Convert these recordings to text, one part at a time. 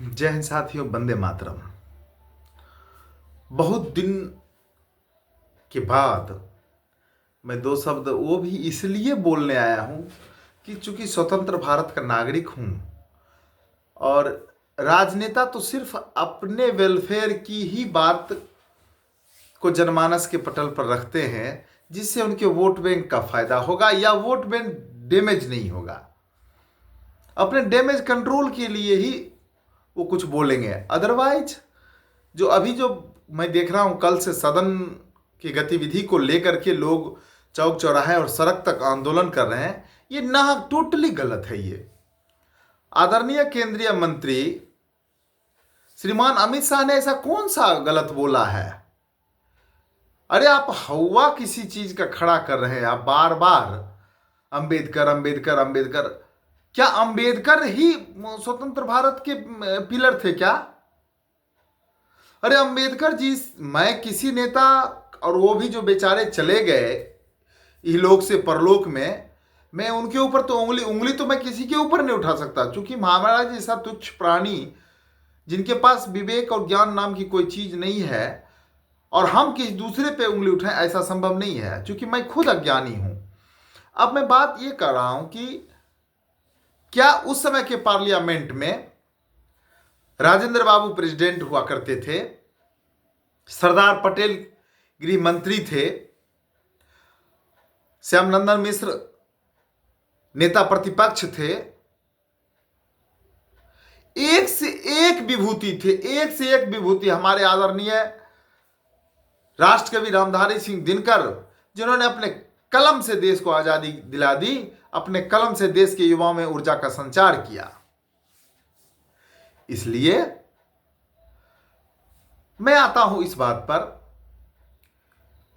जय हिंद साथियों, वंदे मातरम। बहुत दिन के बाद मैं दो शब्द वो भी इसलिए बोलने आया हूं कि चूंकि स्वतंत्र भारत का नागरिक हूं और राजनेता तो सिर्फ अपने वेलफेयर की ही बात को जनमानस के पटल पर रखते हैं, जिससे उनके वोट बैंक का फायदा होगा या वोट बैंक डैमेज नहीं होगा। अपने डैमेज कंट्रोल के लिए ही वो कुछ बोलेंगे। अदरवाइज जो मैं देख रहा हूं, कल से सदन की गतिविधि को लेकर के लोग चौक चौराहे और सड़क तक आंदोलन कर रहे हैं, ये ना टोटली गलत है। ये आदरणीय केंद्रीय मंत्री श्रीमान अमित शाह ने ऐसा कौन सा गलत बोला है? अरे आप हवा किसी चीज का खड़ा कर रहे हैं, आप बार बार अंबेडकर अंबेडकर अंबेडकर। क्या अंबेडकर ही स्वतंत्र भारत के पिलर थे क्या? अरे अंबेडकर जी, मैं किसी नेता, और वो भी जो बेचारे चले गए इहलोक से परलोक में, मैं उनके ऊपर तो उंगली तो मैं किसी के ऊपर नहीं उठा सकता, क्योंकि महाराज जैसा तुच्छ प्राणी जिनके पास विवेक और ज्ञान नाम की कोई चीज नहीं है और हम किसी दूसरे पे उंगली उठाएं, ऐसा संभव नहीं है, क्योंकि मैं खुद अज्ञानी हूं। अब मैं बात ये कर रहा हूं कि क्या उस समय के पार्लियामेंट में राजेंद्र बाबू प्रेसिडेंट हुआ करते थे, सरदार पटेल गृह मंत्री थे, श्यामनंदन मिश्र नेता प्रतिपक्ष थे, एक से एक विभूति थे, एक से एक विभूति। हमारे आदरणीय राष्ट्रकवि रामधारी सिंह दिनकर, जिन्होंने अपने कलम से देश को आजादी दिला दी, अपने कलम से देश के युवाओं में ऊर्जा का संचार किया। इसलिए मैं आता हूं इस बात पर,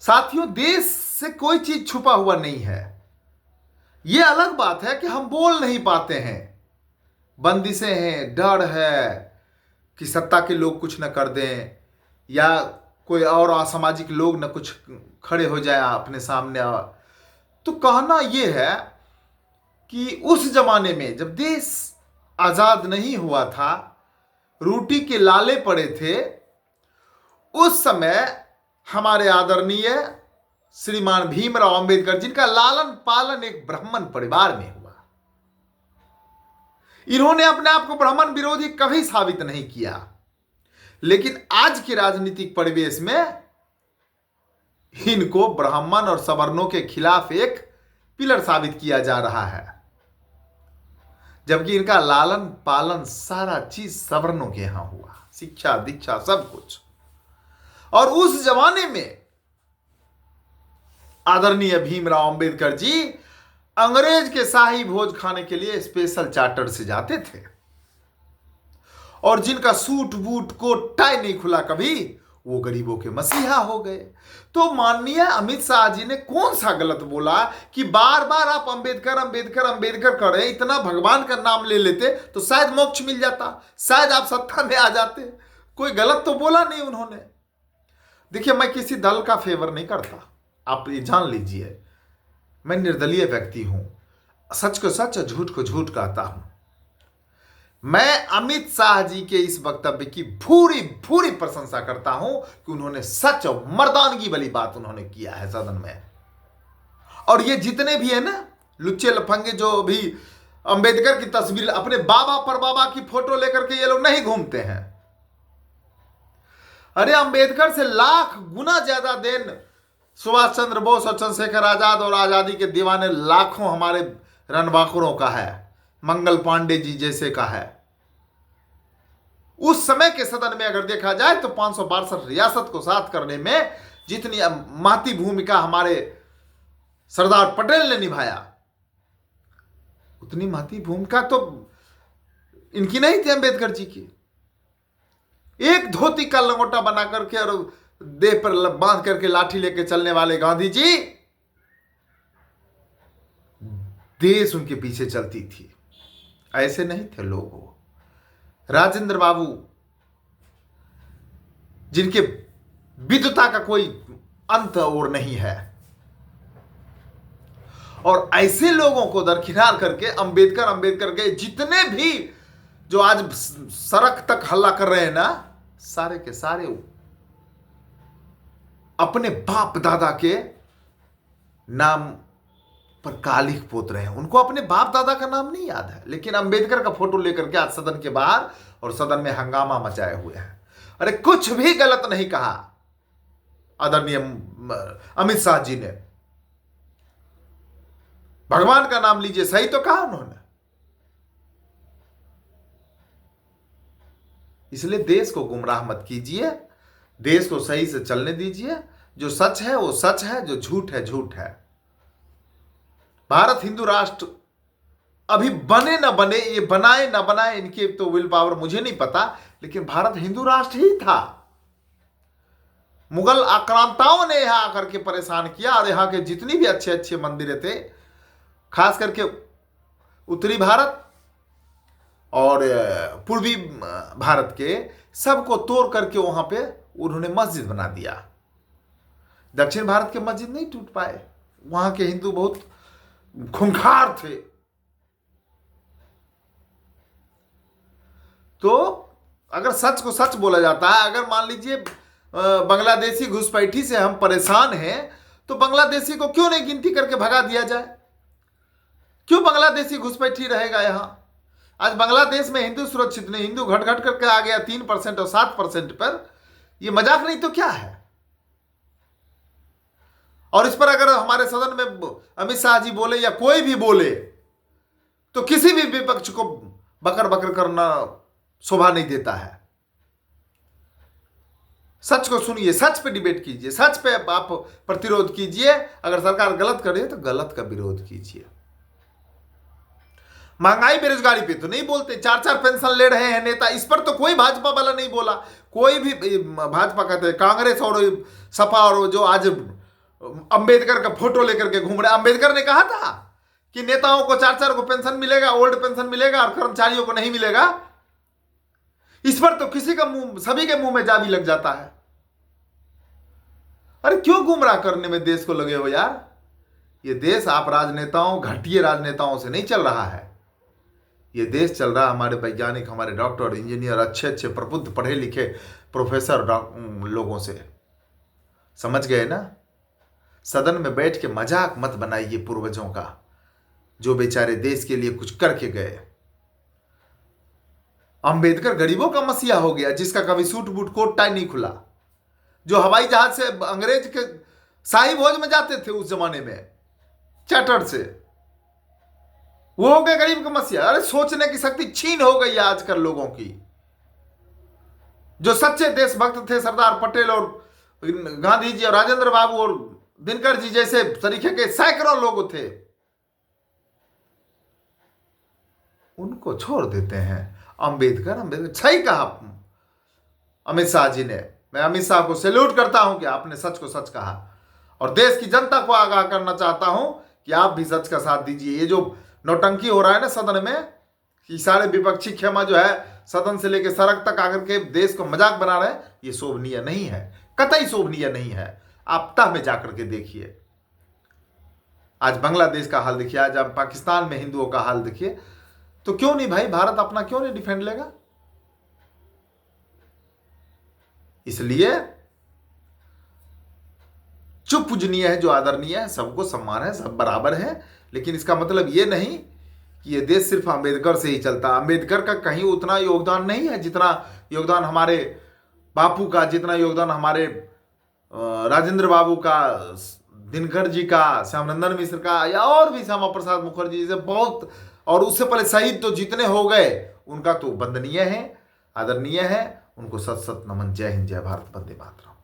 साथियों, देश से कोई चीज छुपा हुआ नहीं है। यह अलग बात है कि हम बोल नहीं पाते हैं, बंदिशें हैं, डर है कि सत्ता के लोग कुछ न कर दें या कोई और असामाजिक लोग न कुछ खड़े हो जाए अपने सामने। तो कहना यह है कि उस जमाने में जब देश आजाद नहीं हुआ था, रोटी के लाले पड़े थे, उस समय हमारे आदरणीय श्रीमान भीमराव अंबेडकर, जिनका लालन पालन एक ब्राह्मण परिवार में हुआ, इन्होंने अपने आप को ब्राह्मण विरोधी कभी साबित नहीं किया, लेकिन आज के राजनीतिक परिवेश में इनको ब्राह्मण और सवर्णों के खिलाफ एक पिलर साबित किया जा रहा है, जबकि इनका लालन पालन सारा चीज सवर्णों के यहां हुआ, शिक्षा दीक्षा सब कुछ। और उस जमाने में आदरणीय भीमराव अंबेडकर जी अंग्रेज के शाही भोज खाने के लिए स्पेशल चार्टर से जाते थे, और जिनका सूट बूट कोट टाई नहीं खुला कभी, वो गरीबों के मसीहा हो गए। तो माननीय अमित शाह जी ने कौन सा गलत बोला कि बार बार आप अंबेडकर अंबेडकर अंबेडकर कर रहे हैं? इतना भगवान का नाम ले लेते तो शायद मोक्ष मिल जाता, शायद आप सत्ता में आ जाते। कोई गलत तो बोला नहीं उन्होंने। देखिए, मैं किसी दल का फेवर नहीं करता, आप ये जान लीजिए। मैं निर्दलीय व्यक्ति हूं, सच को सच और झूठ को झूठ कहता हूं। मैं अमित शाह जी के इस वक्तव्य की पूरी पूरी प्रशंसा करता हूं कि उन्होंने सच और मर्दानगी वाली बात उन्होंने किया है सदन में। और ये जितने भी है ना लुच्चे लफंगे, जो भी अंबेडकर की तस्वीर, अपने बाबा पर बाबा की फोटो लेकर के ये लोग नहीं घूमते हैं। अरे अंबेडकर से लाख गुना ज्यादा देन सुभाष चंद्र बोस और चंद्रशेखर आजाद और आजादी के दीवाने लाखों हमारे रणबांकुरों का है, मंगल पांडे जी जैसे का है। उस समय के सदन में अगर देखा जाए तो 562 रियासत को साथ करने में जितनी महती भूमिका हमारे सरदार पटेल ने निभाया, उतनी महती भूमिका तो इनकी नहीं थी, अंबेडकर जी की। एक धोती का लंगोटा बना करके और देह पर बांध करके लाठी लेके चलने वाले गांधी जी, देश उनके पीछे चलती थी। ऐसे नहीं थे लोग। राजेंद्र बाबू, जिनके विद्वता का कोई अंत और नहीं है, और ऐसे लोगों को दरकिनार करके अंबेडकर के जितने भी जो आज सड़क तक हल्ला कर रहे हैं ना, सारे के सारे अपने बाप दादा के नाम पर कालिख पोत रहे हैं। उनको अपने बाप दादा का नाम नहीं याद है, लेकिन अंबेडकर का फोटो लेकर के आज सदन के बाहर और सदन में हंगामा मचाए हुए हैं। अरे कुछ भी गलत नहीं कहा आदरणीय अमित शाह जी ने। भगवान का नाम लीजिए, सही तो कहा उन्होंने। इसलिए देश को गुमराह मत कीजिए, देश को सही से चलने दीजिए। जो सच है वो सच है, जो झूठ है झूठ है। भारत हिंदू राष्ट्र अभी बने ना बने, ये बनाए ना बनाए, इनकी तो विल पावर मुझे नहीं पता, लेकिन भारत हिंदू राष्ट्र ही था। मुगल आक्रांताओं ने यहां आकर के परेशान किया, और यहां के जितनी भी अच्छे अच्छे मंदिर थे, खास करके उत्तरी भारत और पूर्वी भारत के, सबको तोड़ करके वहां पे उन्होंने मस्जिद बना दिया। दक्षिण भारत के मस्जिद नहीं टूट पाए, वहां के हिंदू बहुत खूंखार थे। तो अगर सच को सच बोला जाता है, अगर मान लीजिए बांग्लादेशी घुसपैठी से हम परेशान हैं, तो बांग्लादेशी को क्यों नहीं गिनती करके भगा दिया जाए? क्यों बांग्लादेशी घुसपैठी रहेगा यहां? आज बांग्लादेश में हिंदू सुरक्षित नहीं, हिंदू घट घट करके आ गया 3% और 7% पर। यह मजाक नहीं तो क्या है? और इस पर अगर हमारे सदन में अमित शाह जी बोले या कोई भी बोले, तो किसी भी विपक्ष को बकर बकर करना शोभा नहीं देता है। सच को सुनिए, सच पे डिबेट कीजिए, सच पे आप प्रतिरोध कीजिए। अगर सरकार गलत करे तो गलत का विरोध कीजिए। महंगाई बेरोजगारी पे तो नहीं बोलते, 4-4 पेंशन ले रहे हैं नेता, इस पर तो कोई भाजपा वाला नहीं बोला। कोई भी भाजपा कहते हैं, कांग्रेस और सपा और जो आज अंबेडकर का फोटो लेकर के घूम रहे। अंबेडकर ने कहा था कि नेताओं को 4-4 को पेंशन मिलेगा, ओल्ड पेंशन मिलेगा, और कर्मचारियों को नहीं मिलेगा। इस पर तो किसी का मुंह, सभी के मुंह में जाबी लग जाता है। अरे क्यों गुमराह करने में देश को लगे हो यार? ये देश आप राजनेताओं, घटिया राजनेताओं से नहीं चल रहा है। ये देश चल रहा है हमारे वैज्ञानिक, हमारे डॉक्टर, इंजीनियर, अच्छे अच्छे प्रबुद्ध पढ़े लिखे प्रोफेसर लोगों से। समझ गए ना? सदन में बैठ के मजाक मत बनाइए पूर्वजों का, जो बेचारे देश के लिए कुछ करके गए। अंबेडकर गरीबों का मसीहा हो गया, जिसका कभी सूट बूट कोट टाई नहीं खुला, जो हवाई जहाज से अंग्रेज के शाही भोज में जाते थे उस जमाने में चार्टर से, वो हो गए गरीब का मसीहा। अरे सोचने की शक्ति छीन हो गई है आजकल लोगों की। जो सच्चे देशभक्त थे, सरदार पटेल और गांधी जी और राजेंद्र बाबू और दिनकर जी जैसे तरीके के सैकड़ों लोग थे, उनको छोड़ देते हैं। अंबेडकर सही कहा अमित शाह जी ने। मैं अमित शाह को सैल्यूट करता हूं कि आपने सच को सच कहा, और देश की जनता को आगाह करना चाहता हूं कि आप भी सच का साथ दीजिए। ये जो नौटंकी हो रहा है ना सदन में, कि सारे विपक्षी खेमा जो है सदन से लेकर सड़क तक आकर के देश को मजाक बना रहे हैं, ये शोभनीय नहीं है, कतई शोभनीय नहीं है। आप तह में जाकर के देखिए, आज बांग्लादेश का हाल देखिए, आज आप पाकिस्तान में हिंदुओं का हाल देखिए। तो क्यों नहीं भाई, भारत अपना क्यों नहीं डिफेंड लेगा? इसलिए जो पूजनीय है, जो आदरणीय है, सबको सम्मान है, सब बराबर है। लेकिन इसका मतलब ये नहीं कि ये देश सिर्फ अंबेडकर से ही चलता। अंबेडकर का कहीं उतना योगदान नहीं है जितना योगदान हमारे बापू का, जितना योगदान हमारे राजेंद्र बाबू का, दिनकर जी का, श्यामनंदन मिश्र का, या और भी श्यामा प्रसाद मुखर्जी जैसे बहुत, और उससे पहले शहीद तो जितने हो गए, उनका तो वंदनीय है, आदरणीय है। उनको सत सत नमन। जय हिंद, जय भारत, वंदे मातरम।